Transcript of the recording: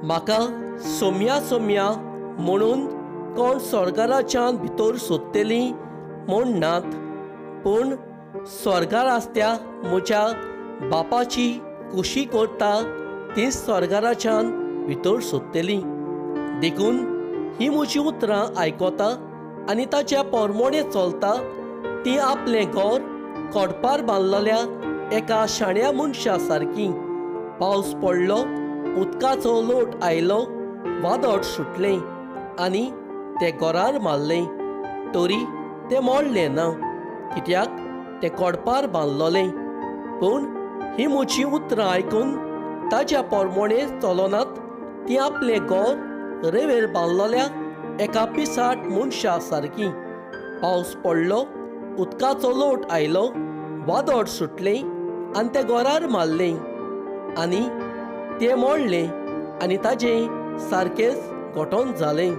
म्हाका सोम्या सोम्या म्हणून कोण स्वर्गाराच्यान भितर सोदतलीं म्हूण नात, पूण स्वर्गार आसत्या म्हज्या बापाची कुशी करता ती स्वर्गाराच्यान भितर सोदतलीं. देखून ही म्हजी उतरां आयकता आनी ताच्या पोरमोणे चलता ती आपलें घर कोडपार बांदलेल्या एका शाण्या मनशा सारकी. पावस पडलो, उदकाचो लोट आयलो, वादळ सुटलें आनी तें घरार मारलें. तरी तें मोडलें ना, कित्याक तें कोडपार बांदलोलें. पूण ही म्हजी उतरां आयकून ताच्या पोरमोणे चलनात ती आपलें घर रेंवेर बांदलेल्या एका पिसाट मनशा सारकी. पावस पडलो, उदकाचो लोट आयलो, वादळ सुटलें आनी तें घरार मारलें आनी तें मोडलें आनी ताजें सारकेंच घोटोन जालें.